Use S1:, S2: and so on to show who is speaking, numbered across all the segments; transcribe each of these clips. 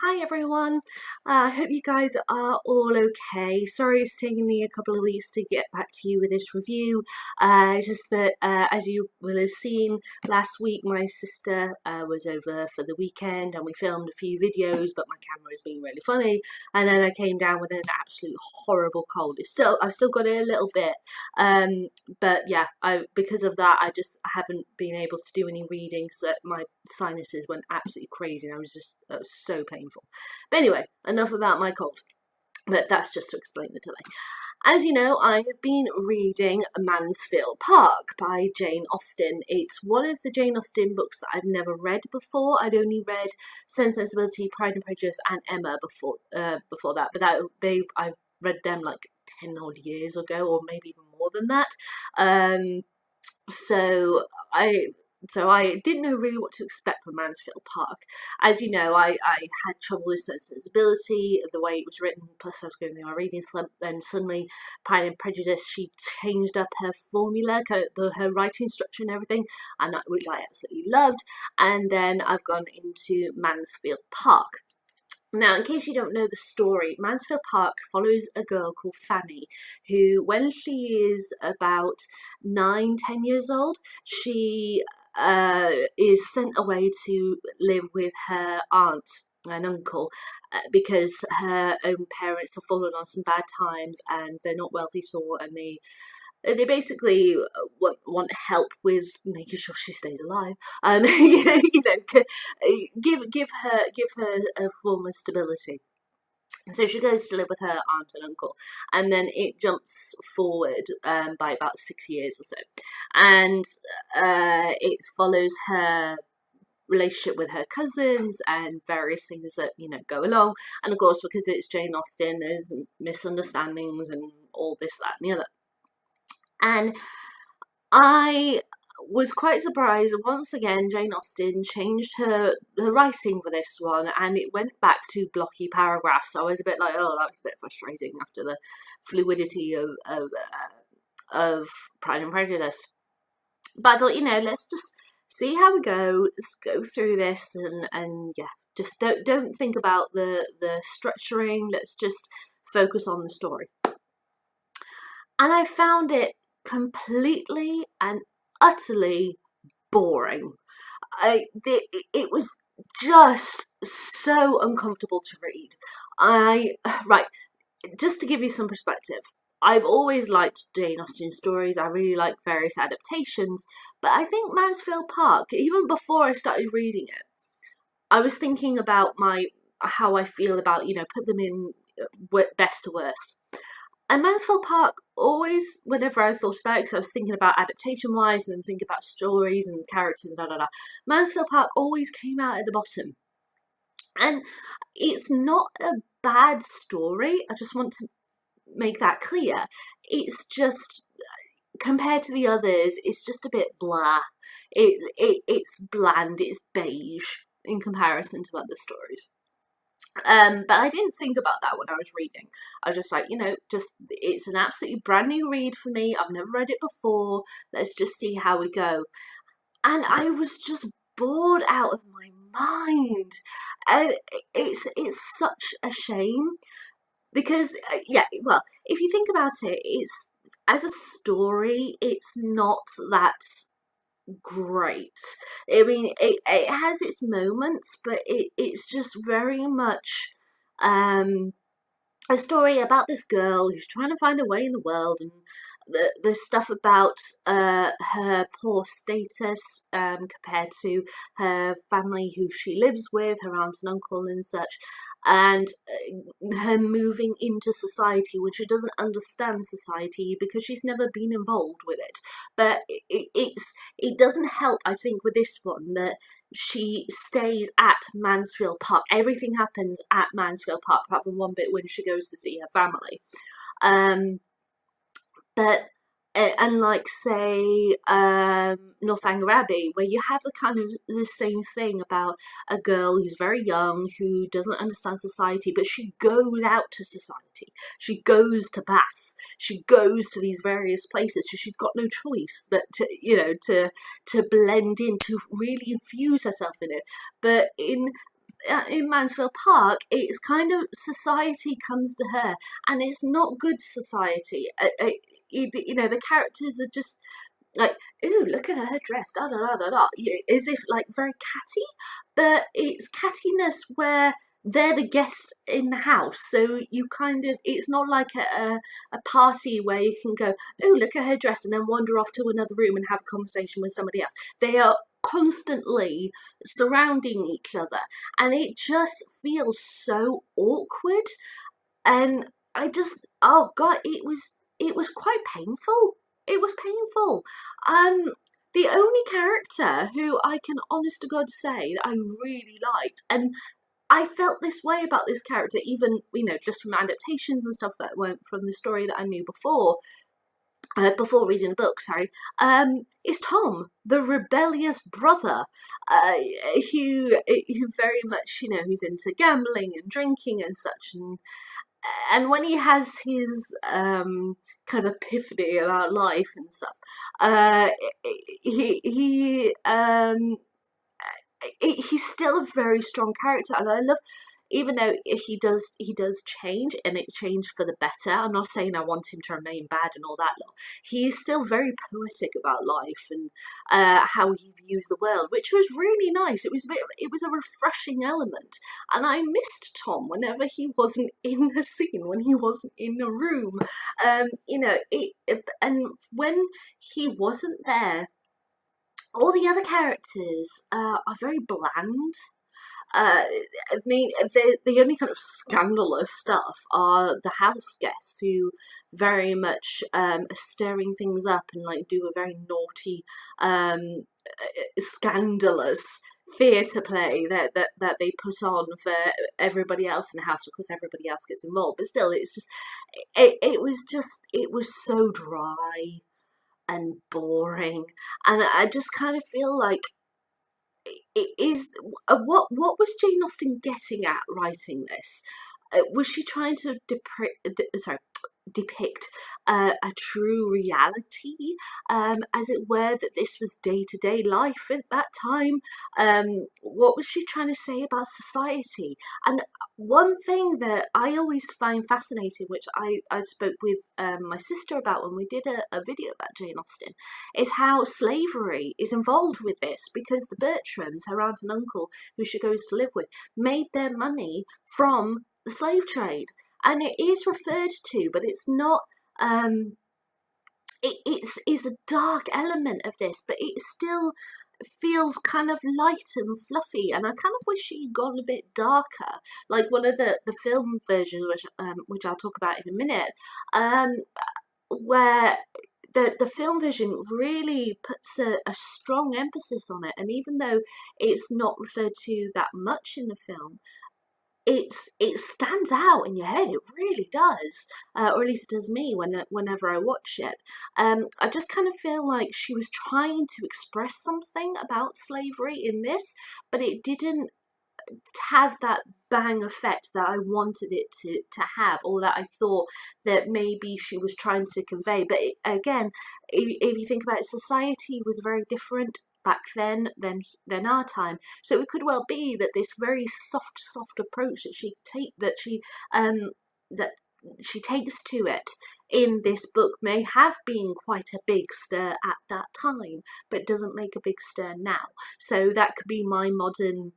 S1: Hi everyone, I hope you guys are all okay. Sorry it's taken me a couple of weeks to get back to you with this review. Just that as you will have seen last week, my sister was over for the weekend and we filmed a few videos, but my camera was being really funny, and then I came down with an absolute horrible cold. I've still got it a little bit, but yeah, because of that I just haven't been able to do any readings. That my sinuses went absolutely crazy and it was so painful. But anyway, enough about my cold. But that's just to explain the delay. As you know, I have been reading Mansfield Park by Jane Austen. It's one of the Jane Austen books that I've never read before. I'd only read Sense and Sensibility, Pride and Prejudice, and Emma before that. But I've read them like 10 odd years ago, or maybe even more than that. So I didn't know really what to expect from Mansfield Park. As you know, I had trouble with sensibility, the way it was written, plus I was going through my reading slump. Then suddenly, Pride and Prejudice, she changed up her formula, her writing structure and everything, which I absolutely loved. And then I've gone into Mansfield Park. Now, in case you don't know the story, Mansfield Park follows a girl called Fanny, who, when she is about 9-10 years old, she is sent away to live with her aunt and uncle because her own parents have fallen on some bad times and they're not wealthy at all, and they basically want help with making sure she stays alive. Give her a form of stability. So she goes to live with her aunt and uncle, and then it jumps forward by about 6 years or so, and it follows her relationship with her cousins and various things that go along. And of course, because it's Jane Austen, there's misunderstandings and all this, that, and the other. And I was quite surprised. Once again, Jane Austen changed her writing for this one, and it went back to blocky paragraphs. So I was a bit like, oh, that was a bit frustrating after the fluidity of Pride and Prejudice. But I thought, let's just see how we go. Let's go through this, and yeah, just don't think about the structuring. Let's just focus on the story. And I found it completely and utterly boring. It was just so uncomfortable to read. Right, just to give you some perspective, I've always liked Jane Austen stories. I really like various adaptations, but I think Mansfield Park, even before I started reading it, I was thinking about how I feel about, put them in best to worst. And Mansfield Park always, whenever I thought about it, because I was thinking about adaptation-wise and thinking about stories and characters and Mansfield Park always came out at the bottom. And it's not a bad story. I just want to make that clear. It's just, compared to the others, it's just a bit blah. It's bland, it's beige in comparison to other stories. But I didn't think about that when I was reading. I was just like, it's an absolutely brand new read for me. I've never read it before. Let's just see how we go. And I was just bored out of my mind. And it's such a shame because, if you think about it, it's, as a story, it's not that great. I mean, it has its moments, but it's just very much a story about this girl who's trying to find a way in the world, and the stuff about her poor status compared to her family who she lives with, her aunt and uncle and such, and her moving into society when she doesn't understand society because she's never been involved with it. But it doesn't help, I think, with this one that she stays at Mansfield Park. Everything happens at Mansfield Park, apart from one bit when she goes to see her family. But unlike, say, Northanger Abbey, where you have the same thing about a girl who's very young, who doesn't understand society, but she goes out to society. She goes to Bath. She goes to these various places, so she's got no choice but to blend in, to really infuse herself in it. But in in Mansfield Park, it's kind of society comes to her, and it's not good society. The characters are just like, ooh, look at her dress, da da da da da, as if like very catty, but it's cattiness where they're the guests in the house, so you kind of, it's not like a party where you can go, oh, look at her dress, and then wander off to another room and have a conversation with somebody else. They are constantly surrounding each other, and it just feels so awkward. And I just, oh god, it was quite painful. It was painful. The only character who I can honest to God say that I really liked, and I felt this way about this character even, just from adaptations and stuff that went from the story that I knew before reading the book, sorry, is Tom, the rebellious brother, who very much, who's into gambling and drinking and such, and when he has his kind of epiphany about life and stuff, he's still a very strong character, and I love, even though he does change, and it changed for the better. I'm not saying I want him to remain bad and all that lot. He is still very poetic about life and how he views the world, which was really nice. It was a refreshing element, and I missed Tom whenever he wasn't in the scene, when he wasn't in the room. And when he wasn't there, all the other characters are very bland. The only kind of scandalous stuff are the house guests, who very much are stirring things up and like do a very naughty, scandalous theatre play that they put on for everybody else in the house, because everybody else gets involved. But still, it's just it was so dry and boring, and I just kind of feel like it is what was Jane Austen getting at writing this? Was she trying to depict a true reality, as it were, that this was day-to-day life at that time? What was she trying to say about society? And one thing that I always find fascinating, which I spoke with my sister about when we did a video about Jane Austen, is how slavery is involved with this, because the Bertrams, her aunt and uncle, who she goes to live with, made their money from the slave trade. And it is referred to, but it's not, it's a dark element of this, but it still feels kind of light and fluffy, and I kind of wish she'd gone a bit darker, like one of the film versions, which I'll talk about in a minute, where the film version really puts a strong emphasis on it, and even though it's not referred to that much in the film, it stands out in your head. It really does, or at least it does me whenever I watch it. I just kind of feel like she was trying to express something about slavery in this, but it didn't have that bang effect that I wanted it to have, or that I thought that maybe she was trying to convey. But again, if you think about it, society was very different back then than our time, so it could well be that this very soft approach that she takes to it in this book may have been quite a big stir at that time, but doesn't make a big stir now. So that could be my modern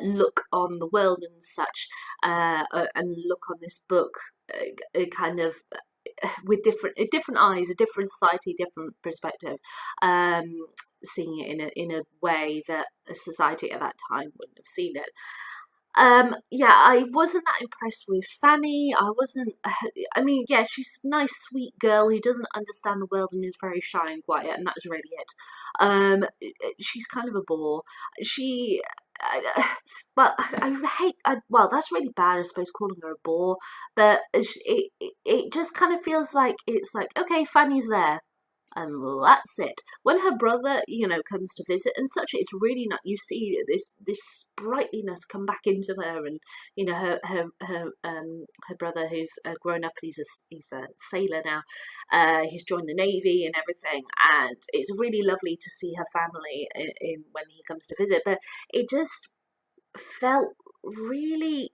S1: look on the world and such, and look on this book, kind of with different eyes, a different society, different perspective, seeing it in a way that a society at that time wouldn't have seen it. I wasn't that impressed with Fanny. I mean, yeah, she's a nice, sweet girl who doesn't understand the world and is very shy and quiet, and that's really it. She's kind of a bore. But well, that's really bad, I suppose, calling her a bore, but it just kind of feels like, it's like, okay, Fanny's there, and that's it. When her brother, comes to visit and such, it's really not. You see this sprightliness come back into her, and her brother, who's grown up, he's a sailor now. He's joined the Navy and everything, and it's really lovely to see her family in when he comes to visit. But it just, felt really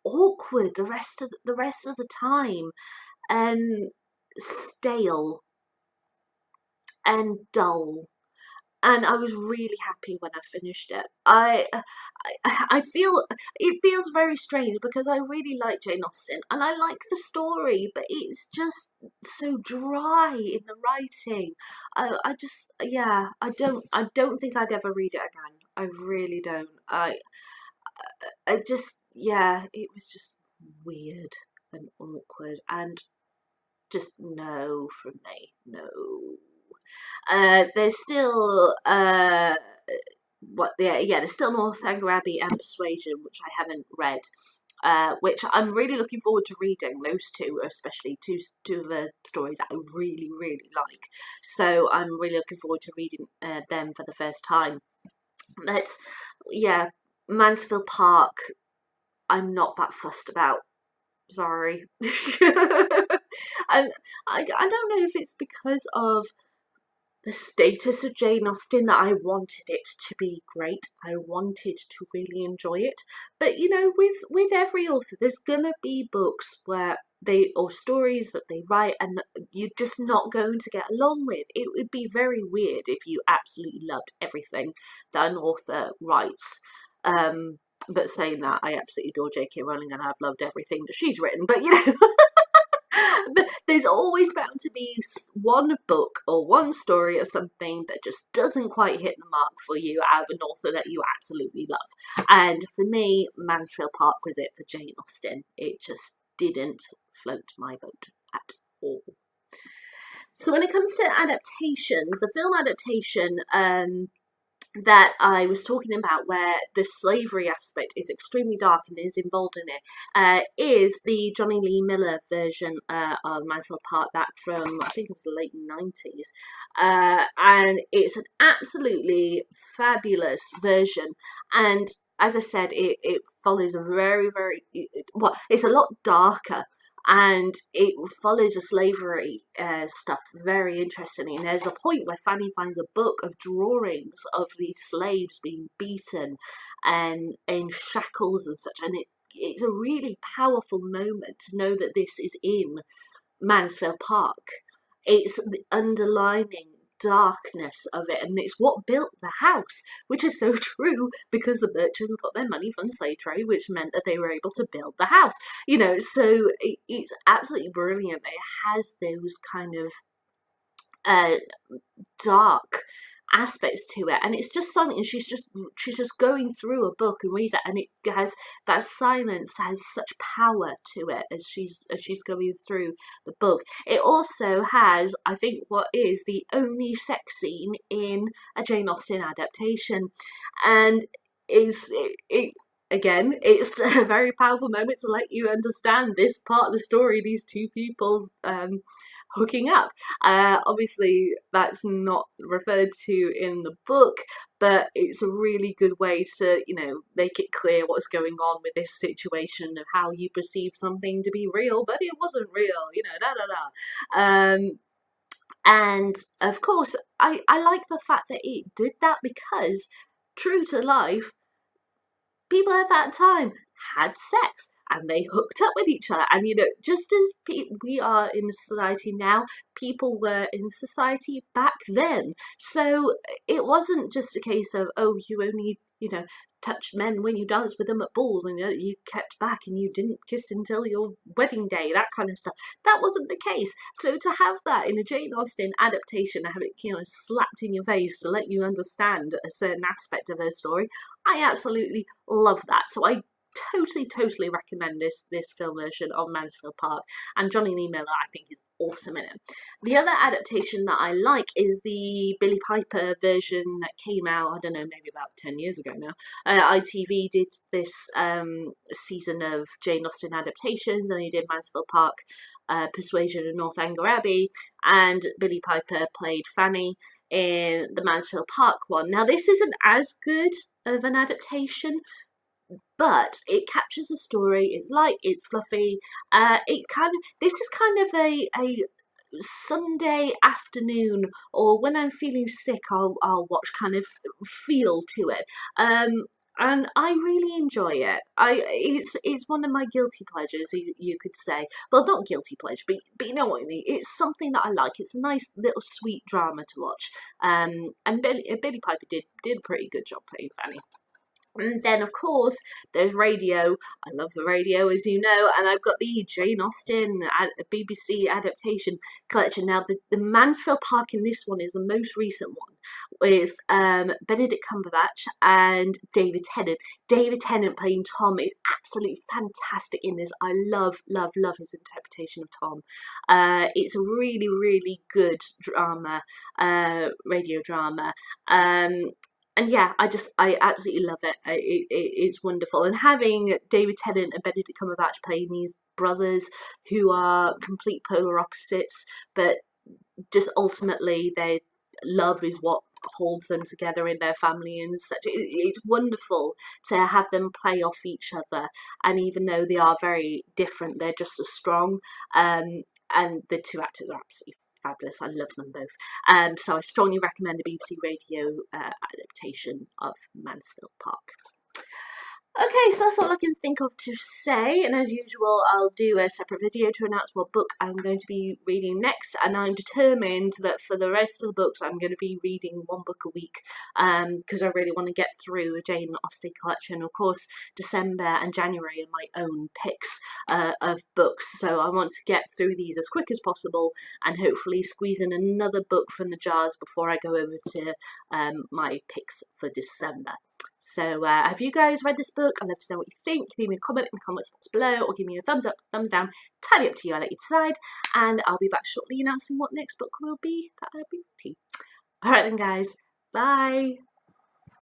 S1: awkward the rest of the time, and stale and dull. And I was really happy when I finished it. I feel it feels very strange because I really like Jane Austen and I like the story, but it's just so dry in the writing. I just, yeah, I don't think I'd ever read it again. I really don't. I just, yeah, it was just weird and awkward and just no from me, no. There's still there's still Northanger Abbey and Persuasion, which I haven't read. Which I'm really looking forward to reading. Those two, especially two of the stories that I really like. So I'm really looking forward to reading them for the first time. But yeah, Mansfield Park, I'm not that fussed about. Sorry. And I don't know if it's because of the status of Jane Austen that I wanted it to be great. I wanted to really enjoy it. But you know, with every author, there's gonna be books where or stories that they write and you're just not going to get along with. It would be very weird if you absolutely loved everything that an author writes. But saying that, I absolutely adore J.K. Rowling and I've loved everything that she's written. But you know, there's always bound to be one book or one story or something that just doesn't quite hit the mark for you out of an author that you absolutely love. And for me, Mansfield Park was it for Jane Austen. It just didn't float my boat at all. So when it comes to adaptations, the film adaptation that I was talking about, where the slavery aspect is extremely dark and is involved in it, is the Johnny Lee Miller version of Mansfield Park, back from, I think it was the late 90s. And it's an absolutely fabulous version. And as I said, it follows a very, well, it's a lot darker. And it follows the slavery stuff very interestingly. And there's a point where Fanny finds a book of drawings of these slaves being beaten and in shackles and such. And it's a really powerful moment to know that this is in Mansfield Park. It's the underlining darkness of it, and it's what built the house, which is so true because the merchants got their money from the slave trade, which meant that they were able to build the house, you know. So it's absolutely brilliant. It has those kind of dark aspects to it, and it's just something, and she's just going through a book and reads it, and it has that silence has such power to it as she's going through the book. It also has, I think, what is the only sex scene in a Jane Austen adaptation, and again, it's a very powerful moment to let you understand this part of the story, these two people's hooking up. Obviously, that's not referred to in the book, but it's a really good way to, you know, make it clear what's going on with this situation of how you perceive something to be real, but it wasn't real, you know, and of course, I like the fact that it did that because, true to life, people at that time had sex and they hooked up with each other. And, you know, just as we are in society now, people were in society back then. So it wasn't just a case of, oh, you only, you know, touched men when you danced with them at balls, and you kept back and you didn't kiss until your wedding day, that kind of stuff. That wasn't the case. So to have that in a Jane Austen adaptation, have it, you know, slapped in your face to let you understand a certain aspect of her story, I absolutely love that. So I totally recommend this film version of Mansfield Park, and Johnny Lee Miller I think is awesome in it. The other adaptation that I like is the Billy Piper version that came out, I don't know, maybe about 10 years ago now. ITV did this season of Jane Austen adaptations, and he did Mansfield Park, Persuasion, and Northanger Abbey, and Billy Piper played Fanny in the Mansfield Park one. Now this isn't as good of an adaptation, but it captures the story. It's light, it's fluffy. This is kind of a Sunday afternoon, or when I'm feeling sick, I'll watch kind of feel to it. and I really enjoy it. It's one of my guilty pleasures, you could say. Well, not guilty pleasure, but you know what I mean. It's something that I like. It's a nice little sweet drama to watch. And Billy Piper did a pretty good job playing Fanny. And then, of course, there's radio. I love the radio, as you know, and I've got the Jane Austen BBC adaptation collection. Now, the Mansfield Park in this one is the most recent one, with Benedict Cumberbatch and David Tennant. David Tennant playing Tom is absolutely fantastic in this. I love his interpretation of Tom. It's a really, really good drama, radio drama. And yeah, I absolutely love it. It's wonderful. And having David Tennant and Benedict Cumberbatch playing these brothers who are complete polar opposites, but just ultimately their love is what holds them together in their family and such. It's wonderful to have them play off each other. And even though they are very different, they're just as strong. And the two actors are absolutely fabulous. I love them both. So I strongly recommend the BBC Radio adaptation of Mansfield Park. Okay, so that's all I can think of to say, and as usual I'll do a separate video to announce what book I'm going to be reading next, and I'm determined that for the rest of the books I'm going to be reading one book a week, because I really want to get through the Jane Austen collection. Of course, December and January are my own picks of books, so I want to get through these as quick as possible and hopefully squeeze in another book from the jars before I go over to my picks for December. So have you guys read this book? I'd love to know what you think. Leave me a comment in the comments box below, or give me a thumbs up, thumbs down. Entirely up to you, I'll let you decide. And I'll be back shortly announcing what next book will be that I'll be reading. Alright then guys, bye!